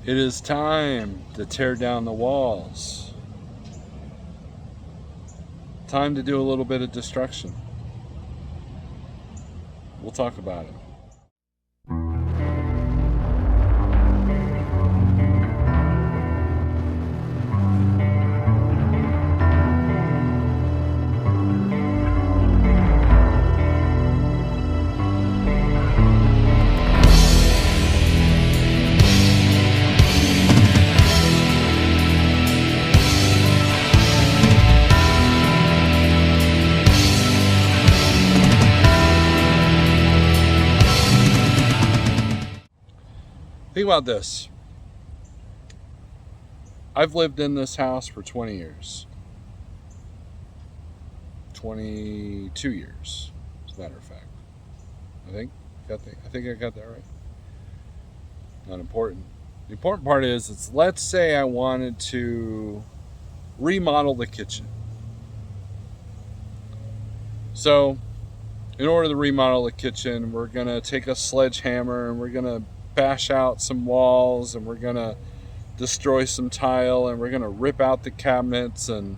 It is time to tear down the walls. Time to do a little bit of destruction. We'll talk about it. Think about this. I've lived in this house for 20 years. 22 years, as a matter of fact. I think I got that right. Not important. The important part is let's say I wanted to remodel the kitchen. So, in order to remodel the kitchen, we're going to take a sledgehammer and we're going to bash out some walls and we're going to destroy some tile and we're going to rip out the cabinets and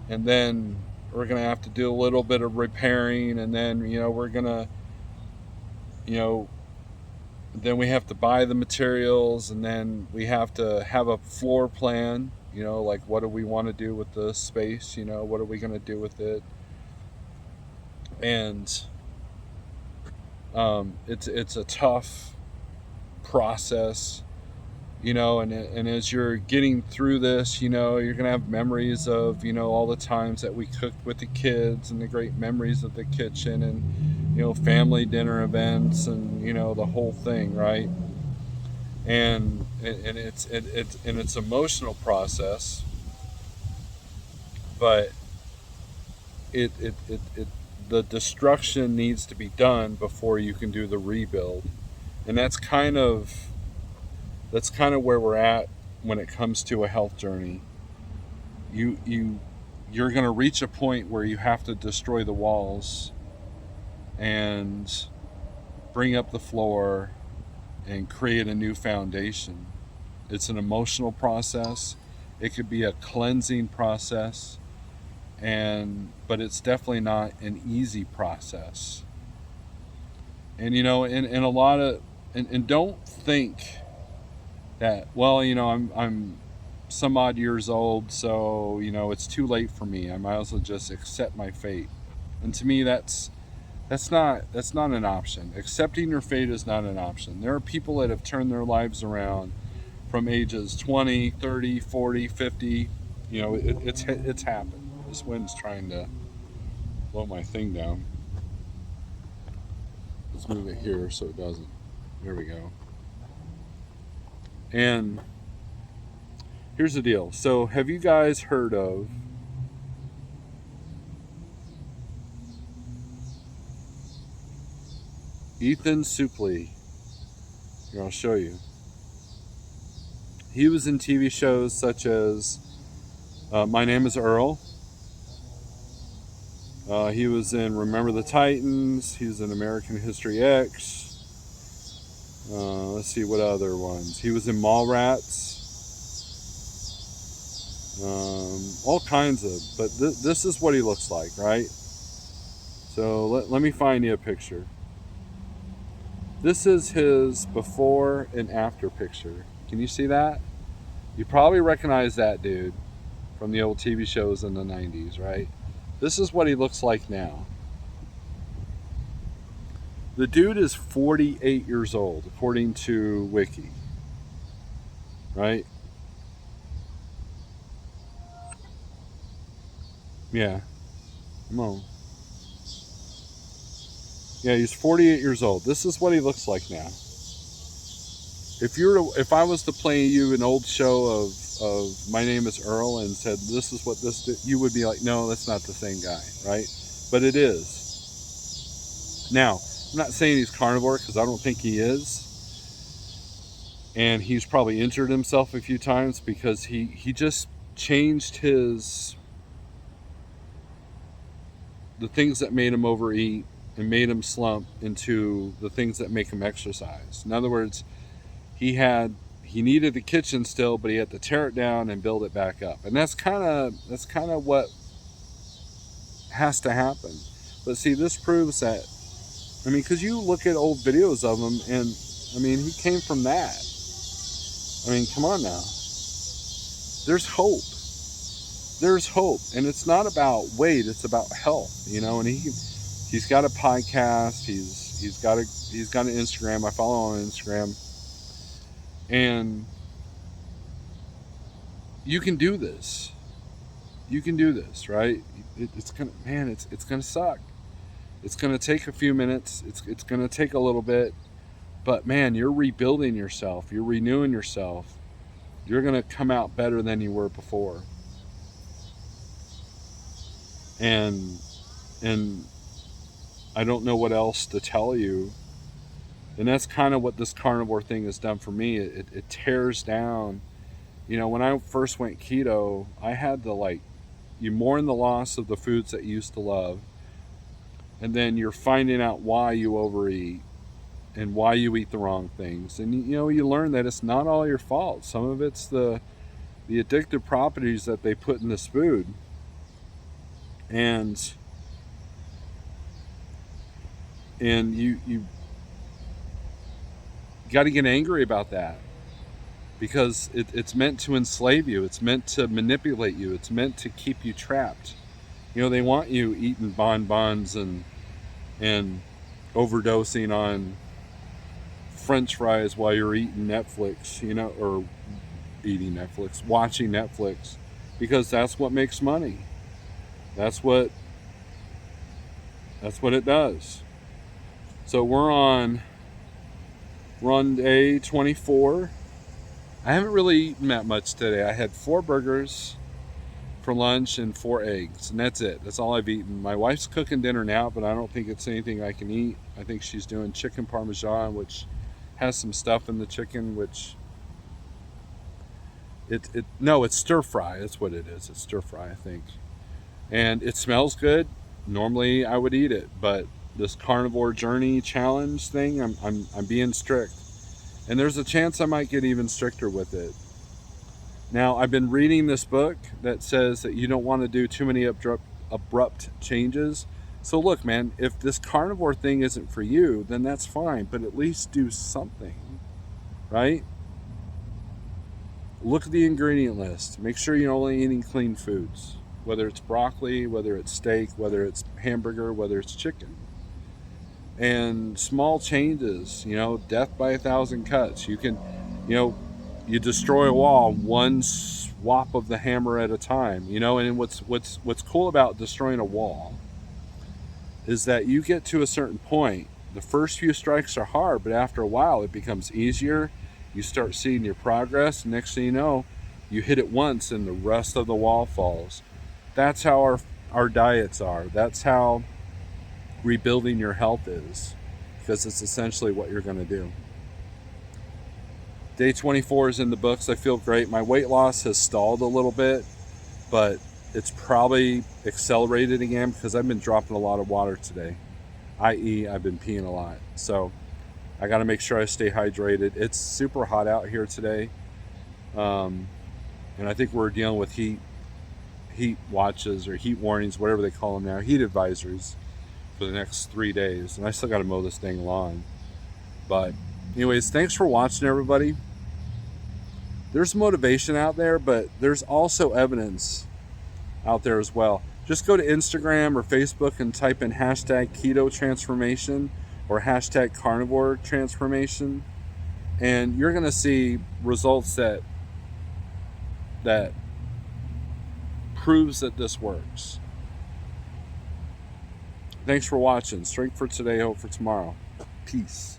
then we're going to have to do a little bit of repairing and then we're going to then we have to buy the materials and then we have to have a floor plan, like what do we want to do with the space, what are we going to do with it. And it's a tough process, and as you're getting through this, you're gonna have memories of all the times that we cooked with the kids and the great memories of the kitchen and family dinner events and the whole thing, right? And it's emotional process, but it the destruction needs to be done before you can do the rebuild. And that's kind of where we're at when it comes to a health journey. You're going to reach a point where you have to destroy the walls and bring up the floor and create a new foundation. It's an emotional process. It could be a cleansing process, but it's definitely not an easy process. And in a lot of and don't think that, well, I'm some odd years old, so it's too late for me. I might as well just accept my fate. And to me, that's not an option. Accepting your fate is not an option. There are people that have turned their lives around from ages 20, 30, 40, 50. It's happened. This wind's trying to blow my thing down. Let's move it here so it doesn't. There we go. And here's the deal. So, have you guys heard of Ethan Suplee? Here, I'll show you. He was in TV shows such as My Name is Earl. He was in Remember the Titans. He was in American History X. Let's see what other ones. He was in Mallrats. All kinds of. But this is what he looks like, right? So let me find you a picture. This is his before and after picture. Can you see that? You probably recognize that dude from the old TV shows in the 90s, right? This is what he looks like now. The dude is 48 years old, according to Wiki. Right? Yeah. Come on. Yeah, he's 48 years old. This is what he looks like now. If I was to play you an old show of My Name is Earl and said this is what this, you would be like, no, that's not the same guy, right? But it is. Now, I'm not saying he's carnivore because I don't think he is. And he's probably injured himself a few times because he just changed the things that made him overeat and made him slump into the things that make him exercise. In other words, he had he needed the kitchen still, but he had to tear it down and build it back up. And that's kind of what has to happen. But see, this proves that. I mean, because you look at old videos of him, and I mean, he came from that. I mean, come on now. There's hope. There's hope, and it's not about weight; it's about health. You know, and he's got a podcast. He's got an Instagram. I follow him on Instagram, and you can do this. You can do this, right? It's gonna suck. It's gonna take a few minutes. It's gonna take a little bit, but man, you're rebuilding yourself. You're renewing yourself. You're gonna come out better than you were before. And I don't know what else to tell you. And that's kind of what this carnivore thing has done for me. It tears down. You know, when I first went keto, I had to you mourn the loss of the foods that you used to love, and then you're finding out why you overeat and why you eat the wrong things. And you know, you learn that it's not all your fault. Some of it's the addictive properties that they put in this food. And you got to get angry about that, because it's meant to enslave you. It's meant to manipulate you. It's meant to keep you trapped. You know, they want you eating bonbons and overdosing on French fries while you're eating Netflix, you know, or watching Netflix, because that's what makes money. That's what it does. So we're on day 24. I haven't really eaten that much today. I had 4 burgers for lunch and 4 eggs, and that's it. That's all I've eaten. My wife's cooking dinner now, but I don't think it's anything I can eat. I think she's doing chicken parmesan, which has some stuff in the chicken, which it's stir fry. That's what it is. It's stir fry, I think. And it smells good. Normally I would eat it, but this carnivore journey challenge thing, I'm being strict. And there's a chance I might get even stricter with it. Now, I've been reading this book that says that you don't want to do too many abrupt changes. So look, man, if this carnivore thing isn't for you, then that's fine, but at least do something, right? Look at the ingredient list. Make sure you're only eating clean foods, whether it's broccoli, whether it's steak, whether it's hamburger, whether it's chicken. And small changes, you know, death by 1,000 cuts. You can, you know, you destroy a wall one swap of the hammer at a time, you know. And what's cool about destroying a wall is that you get to a certain point. The first few strikes are hard, but after a while it becomes easier. You start seeing your progress. Next thing you know, you hit it once and the rest of the wall falls. That's how our diets are. That's how rebuilding your health is, because it's essentially what you're going to do. Day 24 is in the books. I feel great. My weight loss has stalled a little bit, but it's probably accelerated again because I've been dropping a lot of water today, i.e. I've been peeing a lot. So I got to make sure I stay hydrated. It's super hot out here today, and I think we're dealing with heat watches or heat warnings, whatever they call them now, heat advisories for the next 3 days. And I still got to mow this dang lawn. But anyways, thanks for watching, everybody. There's motivation out there, but there's also evidence out there as well. Just go to Instagram or Facebook and type in hashtag keto transformation or hashtag carnivore transformation, and you're going to see results that proves that this works. Thanks for watching. Strength for today, hope for tomorrow. Peace.